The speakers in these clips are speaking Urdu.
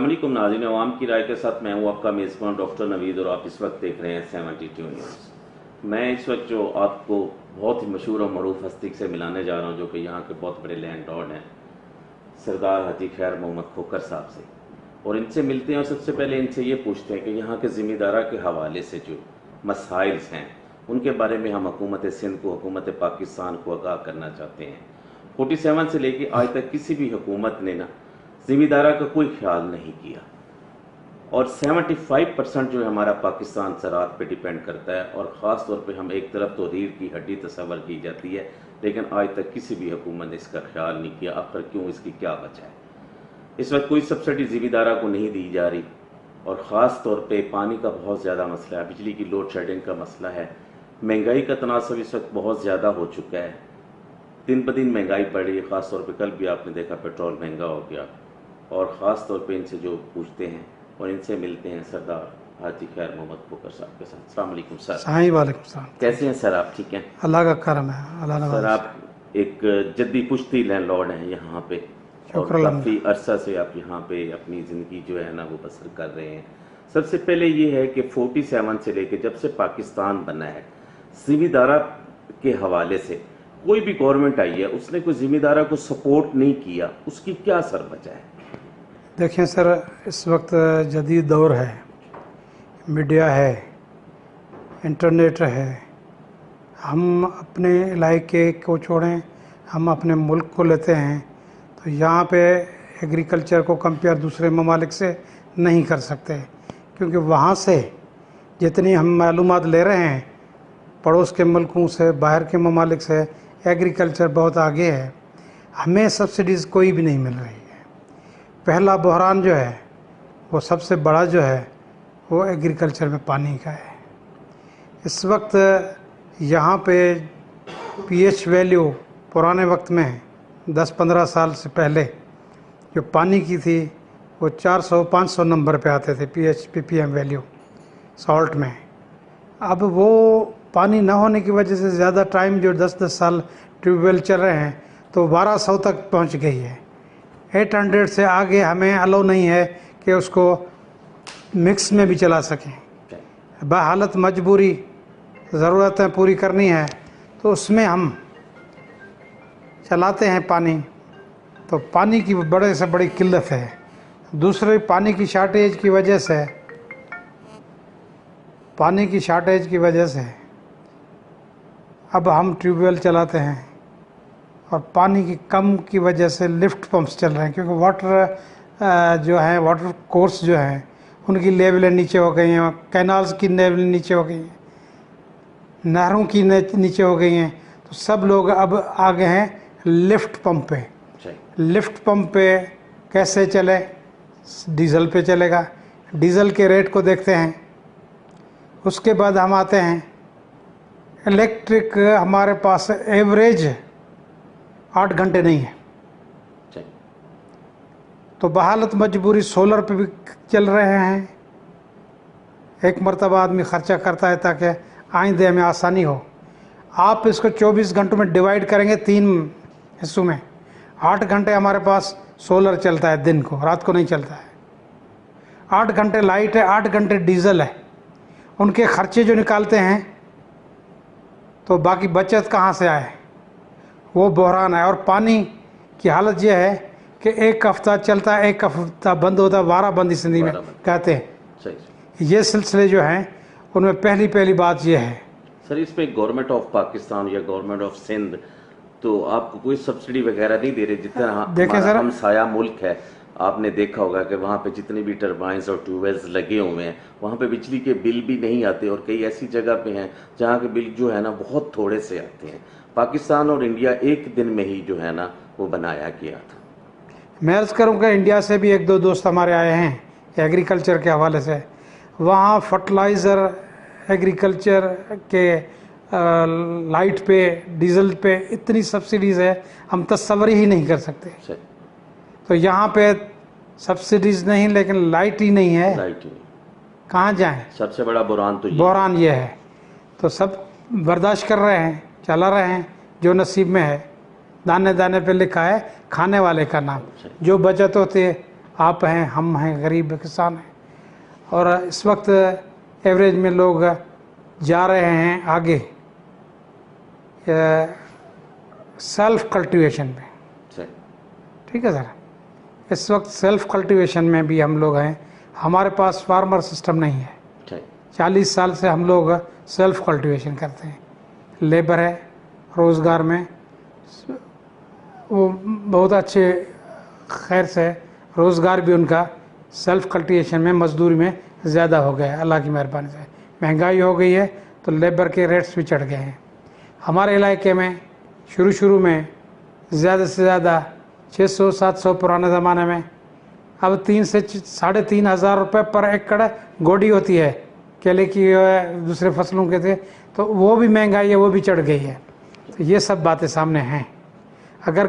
علیکم ناظرین، عوام کی رائے کے ساتھ میں ہوں آپ کا میزبان ڈاکٹر نوید، اور آپ اس وقت دیکھ رہے ہیں 72 نیوز۔ میں اس وقت جو آپ کو بہت ہی مشہور اور معروف ہستی سے ملانے جا رہا ہوں، جو کہ یہاں کے بہت بڑے لینڈ لارڈ ہیں، سردار حاجی خیر محمد کھوکھر صاحب سے، اور ان سے ملتے ہیں اور سب سے پہلے ان سے یہ پوچھتے ہیں کہ یہاں کے ذمہ دارہ کے حوالے سے جو مسائل ہیں ان کے بارے میں ہم حکومت سندھ کو، حکومت پاکستان کو آگاہ کرنا چاہتے ہیں۔ 47 سے لے کے آج تک کسی بھی حکومت نے نا ذمہ دارہ کا کوئی خیال نہیں کیا، اور 75% جو ہے ہمارا پاکستان زراعت پہ ڈیپینڈ کرتا ہے، اور خاص طور پہ ہم ایک طرف تو ریڑھ کی ہڈی تصور کی جاتی ہے، لیکن آج تک کسی بھی حکومت نے اس کا خیال نہیں کیا۔ آخر کیوں؟ اس کی کیا وجہ ہے؟ اس وقت کوئی سبسڈی ذمہ دارہ کو نہیں دی جا رہی، اور خاص طور پہ پانی کا بہت زیادہ مسئلہ ہے، بجلی کی لوڈ شیڈنگ کا مسئلہ ہے، مہنگائی کا تناسب اس وقت بہت زیادہ ہو چکا ہے، دن بدن مہنگائی بڑھی ہے، خاص طور پہ کل بھی آپ نے دیکھا پیٹرول مہنگا ہو گیا، اور خاص طور پہ ان سے جو پوچھتے ہیں اور ان سے ملتے ہیں سردار حاجی خیر محمد کھوکھر صاحب کے ساتھ۔ السلام علیکم سر۔ وعلیکم السلام۔ کیسے ہیں سر آپ؟ ٹھیک ہیں؟ اللہ کا کرم ہے، اللہ نواز۔ سر آپ ایک جدی پشتی لینڈ لارڈ ہیں یہاں پہ، اور شکر کافی عرصہ سے آپ یہاں پہ اپنی زندگی جو ہے نا وہ بسر کر رہے ہیں۔ سب سے پہلے یہ ہے کہ 47 سے لے کے جب سے پاکستان بنا ہے، ذمہ دارہ کے حوالے سے کوئی بھی گورنمنٹ آئی ہے اس نے کوئی ذمہ دارہ کو سپورٹ نہیں کیا، اس کی کیا سر وجہ ہے؟ دیکھیں سر، اس وقت جدید دور ہے، میڈیا ہے، انٹرنیٹ ہے، ہم اپنے علاقے کو چھوڑیں، ہم اپنے ملک کو لیتے ہیں تو یہاں پہ ایگریکلچر کو کمپیئر دوسرے ممالک سے نہیں کر سکتے، کیونکہ وہاں سے جتنی ہم معلومات لے رہے ہیں پڑوس کے ملکوں سے، باہر کے ممالک سے، ایگریکلچر بہت آگے ہے، ہمیں سبسڈیز کوئی بھی نہیں مل رہی ہے۔ پہلا بحران جو ہے وہ سب سے بڑا جو ہے وہ ایگریکلچر میں پانی کا ہے۔ اس وقت یہاں پہ پی ایچ ویلیو پرانے وقت میں 10-15 سال سے پہلے جو پانی کی تھی وہ 400-500 نمبر پہ آتے تھے، پی پی ایم ویلیو سالٹ میں۔ اب وہ پانی نہ ہونے کی وجہ سے زیادہ ٹائم جو 10-10 سال ٹیوب ویل چل رہے ہیں تو 1200 تک پہنچ گئی ہے۔ 800 سے آگے ہمیں الاؤ نہیں ہے کہ اس کو مکس میں بھی چلا سکیں، بحالت مجبوری ضرورتیں پوری کرنی ہے تو اس میں ہم چلاتے ہیں پانی، تو پانی کی بڑے سے بڑی قلت ہے۔ دوسرے پانی کی شارٹیج کی وجہ سے اب ہم ٹیوب ویل چلاتے ہیں، اور پانی کی کم کی وجہ سے لفٹ پمپس چل رہے ہیں، کیونکہ واٹر کورس جو ہیں ان کی لیولیں نیچے ہو گئی ہیں، کینالز کی لیولیں نیچے ہو گئی ہیں، نہروں کی نیچے ہو گئی ہیں، تو سب لوگ اب آگے ہیں لفٹ پمپ پہ۔ لفٹ پمپ پہ کیسے چلے؟ ڈیزل پہ چلے گا، ڈیزل کے ریٹ کو دیکھتے ہیں۔ اس کے بعد ہم آتے ہیں الیکٹرک، ہمارے پاس ایوریج 8 گھنٹے نہیں ہے، تو بحالت مجبوری سولر پہ بھی چل رہے ہیں۔ ایک مرتبہ آدمی خرچہ کرتا ہے تاکہ آئندہ میں آسانی ہو۔ آپ اس کو 24 گھنٹوں میں ڈیوائیڈ کریں گے 3 حصوں میں، 8 گھنٹے ہمارے پاس سولر چلتا ہے دن کو، رات کو نہیں چلتا ہے۔ 8 گھنٹے لائٹ ہے، 8 گھنٹے ڈیزل ہے، ان کے خرچے جو نکالتے ہیں تو باقی بچت کہاں سے آئے؟ وہ بحران ہے۔ اور پانی کی حالت یہ ہے کہ ایک ہفتہ چلتا ہے، ایک ہفتہ بند ہوتا ہے، وارہ بندی سندھی میں کہتے ہیں۔ یہ سلسلے جو ہیں ان میں پہلی بات یہ ہے۔ سر اس پہ گورنمنٹ آف پاکستان یا گورنمنٹ آف سندھ تو آپ کو کوئی سبسڈی وغیرہ نہیں دے رہے؟ جتنا ہمارا ہمسایہ ملک ہے، آپ نے دیکھا ہوگا کہ وہاں پہ جتنے بھی ٹربائنز اور ٹیوب ویلز لگے ہوئے ہیں وہاں پہ بجلی کے بل بھی نہیں آتے، اور کئی ایسی جگہ پہ ہیں جہاں کے بل جو ہے نا بہت تھوڑے سے آتے ہیں۔ پاکستان اور انڈیا ایک دن میں ہی جو ہے نا وہ بنایا گیا تھا۔ میں عرض کروں کہ انڈیا سے بھی 1-2 دوست ہمارے آئے ہیں ایگریکلچر کے حوالے سے، وہاں فرٹیلائزر، ایگریکلچر کے لائٹ پہ، ڈیزل پہ اتنی سبسڈیز ہے ہم تصور ہی نہیں کر سکتے۔ تو یہاں پہ سبسڈیز نہیں، لیکن لائٹ ہی نہیں ہے، کہاں جائیں؟ سب سے بڑا بحران یہ ہے۔ تو سب برداشت کر رہے ہیں، چلا رہے ہیں جو نصیب میں ہے۔ دانے دانے پہ لکھا ہے کھانے والے کا نام، جو بچت ہوتی ہے آپ ہیں، ہم ہیں، غریب کسان ہیں. اور اس وقت ایوریج میں لوگ جا رہے ہیں آگے سیلف کلٹیویشن میں. صحیح. ٹھیک ہے سر. اس وقت سیلف کلٹیویشن میں بھی ہم لوگ ہیں. ہمارے پاس فارمر سسٹم نہیں ہے. صحیح. 40 سال سے ہم لوگ سیلف کلٹیویشن کرتے ہیں. لیبر ہے روزگار میں، وہ بہت اچھے خیر سے روزگار بھی ان کا سیلف کلٹیویشن میں، مزدوری میں زیادہ ہو گیا ہے اللہ کی مہربانی سے. مہنگائی ہو گئی ہے تو لیبر کے ریٹس بھی چڑھ گئے ہیں. ہمارے علاقے میں شروع میں زیادہ سے زیادہ 600-700 پرانے زمانے میں، اب 3 سے 3,500 روپے پر ایکڑ گوڈی ہوتی ہے کیلے کی، دوسرے فصلوں کے تھے تو وہ بھی مہنگائی ہے، وہ بھی چڑھ گئی ہے. تو یہ سب باتیں سامنے ہیں. اگر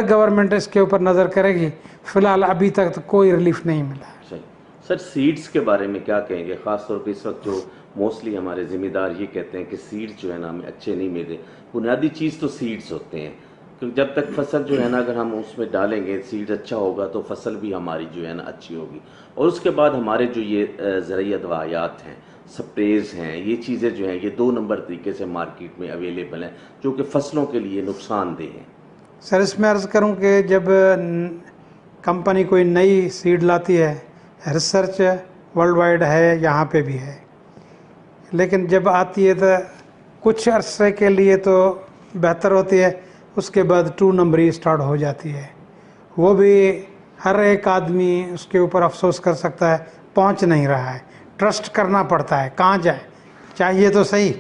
گورنمنٹ اس کے اوپر نظر کرے گی، فی الحال ابھی تک تو کوئی ریلیف نہیں ملا. سر سیڈز کے بارے میں کیا کہیں گے؟ خاص طور پہ اس وقت جو موسٹلی ہمارے ذمہ دار یہ کہتے ہیں کہ سیڈز جو ہے نا ہمیں اچھے نہیں ملے. بنیادی چیز تو سیڈز ہوتے ہیں، کیونکہ جب تک فصل جو ہے نا اگر ہم اس میں ڈالیں گے سیڈ اچھا ہوگا تو فصل بھی ہماری جو ہے نا اچھی ہوگی. اور اس کے بعد ہمارے جو یہ زرعی ادویات ہیں، سپریز ہیں، یہ چیزیں جو ہیں یہ 2 نمبر طریقے سے مارکیٹ میں اویلیبل ہیں جو کہ فصلوں کے لیے نقصان دہ ہیں. سر اس میں عرض کروں کہ جب کمپنی کوئی نئی سیڈ لاتی ہے، ریسرچ ورلڈ وائڈ ہے، یہاں پہ بھی ہے، لیکن جب آتی ہے تو کچھ عرصے کے لیے تو بہتر ہوتی ہے، اس کے بعد 2 نمبری اسٹارٹ ہو جاتی ہے. وہ بھی ہر ایک آدمی اس کے اوپر افسوس کر سکتا ہے، پہنچ نہیں رہا ہے. ٹرسٹ کرنا پڑتا ہے، کہاں جائے، چاہیے تو صحیح.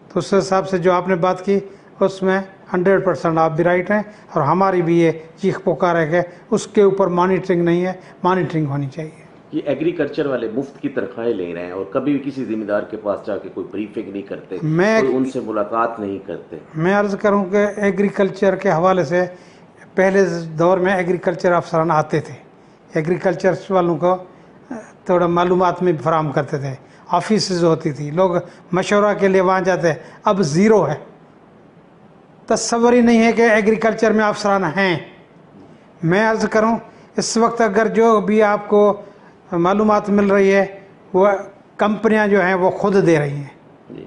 تو اس حساب سے جو آپ نے بات کی اس میں 100% آپ بھی رائٹ ہیں، اور ہماری بھی یہ چیخ پکار ہے کہ اس کے اوپر مانیٹرنگ نہیں ہے، مانیٹرنگ ہونی چاہیے. یہ ایگریکلچر والے مفت کی تنخواہیں لے رہے ہیں اور کبھی بھی کسی ذمہ دار کے پاس جا کے کوئی بریفنگ نہیں کرتے، کوئی ان سے ملاقات نہیں کرتے. میں عرض کروں کہ ایگریکلچر کے حوالے سے پہلے دور میں ایگریکلچر افسران آتے تھے، ایگریکلچر والوں کو تھوڑا معلومات میں فراہم کرتے تھے، آفیسز ہوتی تھی، لوگ مشورہ کے لیے وہاں جاتے. اب زیرو ہے، تصور ہی نہیں ہے کہ ایگریکلچر میں افسران ہیں. میں عرض کروں اس وقت اگر جو بھی آپ کو معلومات مل رہی ہے وہ کمپنیاں جو ہیں وہ خود دے رہی ہیں.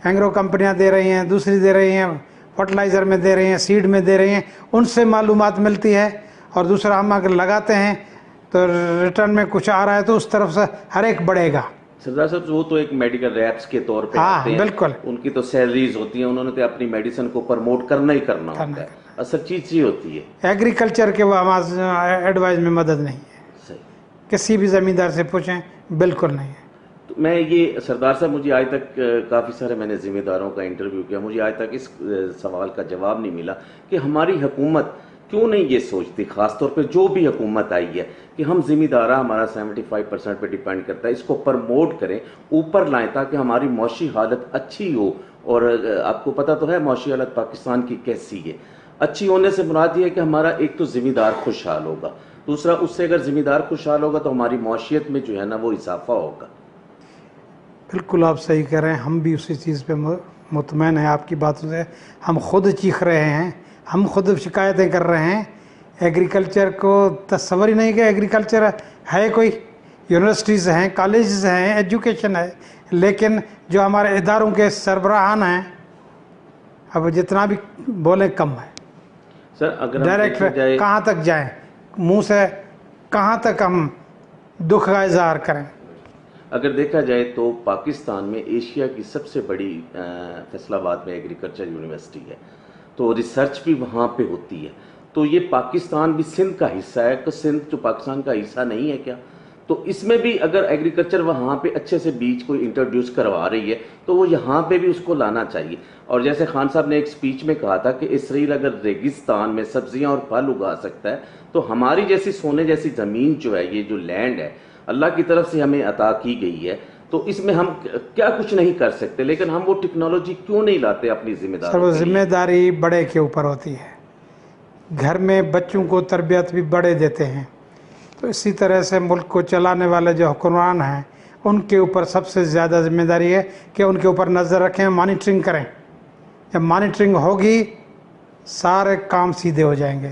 اینگرو کمپنیاں دے رہی ہیں، دوسری دے رہی ہیں، فرٹیلائزر میں دے رہی ہیں، سیڈ میں دے رہی ہیں، ان سے معلومات ملتی ہے. اور دوسرا ہم اگر لگاتے ہیں تو ریٹرن میں کچھ آ رہا ہے تو اس طرف سے ہر ایک بڑھے گا. سردار صاحب وہ تو ایک میڈیکل ریپس کے طور پہ آتے ہیں، بالکل ان کی تو سیلریز ہوتی ہیں، انہوں نے تو اپنی میڈیسن کو پروموٹ کرنا ہی کرنا ہوتا ہے. اصل چیز یہ ہوتی ہے ایگریکلچر کے وہ ایڈوائز میں مدد نہیں ہے. کسی بھی زمیندار سے پوچھیں، بالکل نہیں ہے. تو میں یہ سردار صاحب مجھے آج تک کافی سارے میں نے ذمہ داروں کا انٹرویو کیا، مجھے آج تک اس سوال کا جواب نہیں ملا کہ ہماری حکومت کیوں نہیں یہ سوچتی، خاص طور پہ جو بھی حکومت آئی ہے، کہ ہم ذمہ دارہ ہمارا 75% پہ ڈیپینڈ کرتا ہے، اس کو پرموٹ کریں، اوپر لائیں تاکہ ہماری معاشی حالت اچھی ہو. اور آپ کو پتہ تو ہے معاشی حالت پاکستان کی کیسی ہے. اچھی ہونے سے مراد یہ ہے کہ ہمارا ایک تو ذمہ دار خوشحال ہوگا، دوسرا اس سے اگر ذمہ دار خوشحال ہوگا تو ہماری معاشیت میں جو ہے نا وہ اضافہ ہوگا. بالکل آپ صحیح کہہ رہے ہیں، ہم بھی اسی چیز پہ مطمئن ہیں آپ کی باتوں سے. ہم خود چیخ رہے ہیں، ہم خود شکایتیں کر رہے ہیں. ایگریکلچر کو تصور ہی نہیں کہ ایگریکلچر ہے، کوئی یونیورسٹیز ہیں، کالجز ہیں، ایجوکیشن ہے، لیکن جو ہمارے اداروں کے سربراہان ہیں اب جتنا بھی بولیں کم ہے. سر اگر ڈائریکٹ کہاں تک جائیں، منہ سے کہاں تک ہم دکھ کا اظہار کریں. اگر دیکھا جائے تو پاکستان میں ایشیا کی سب سے بڑی فیصل آباد میں ایگریکلچر یونیورسٹی ہے، تو ریسرچ بھی وہاں پہ ہوتی ہے. تو یہ پاکستان بھی سندھ کا حصہ ہے، کہ سندھ جو پاکستان کا حصہ نہیں ہے کیا؟ تو اس میں بھی اگر ایگریکلچر وہاں پہ اچھے سے بیج کو انٹروڈیوس کروا رہی ہے تو وہ یہاں پہ بھی اس کو لانا چاہیے. اور جیسے خان صاحب نے ایک سپیچ میں کہا تھا کہ اسرائیل اگر ریگستان میں سبزیاں اور پھل اگا سکتا ہے تو ہماری جیسی سونے جیسی زمین جو ہے، یہ جو لینڈ ہے اللہ کی طرف سے ہمیں عطا کی گئی ہے، تو اس میں ہم کیا کچھ نہیں کر سکتے، لیکن ہم وہ ٹیکنالوجی کیوں نہیں لاتے اپنی ذمہ داری؟ سر وہ ذمہ داری بڑے کے اوپر ہوتی ہے. گھر میں بچوں کو تربیت بھی بڑے دیتے ہیں، تو اسی طرح سے ملک کو چلانے والے جو حکمران ہیں ان کے اوپر سب سے زیادہ ذمہ داری ہے کہ ان کے اوپر نظر رکھیں، مانیٹرنگ کریں. جب مانیٹرنگ ہوگی سارے کام سیدھے ہو جائیں گے.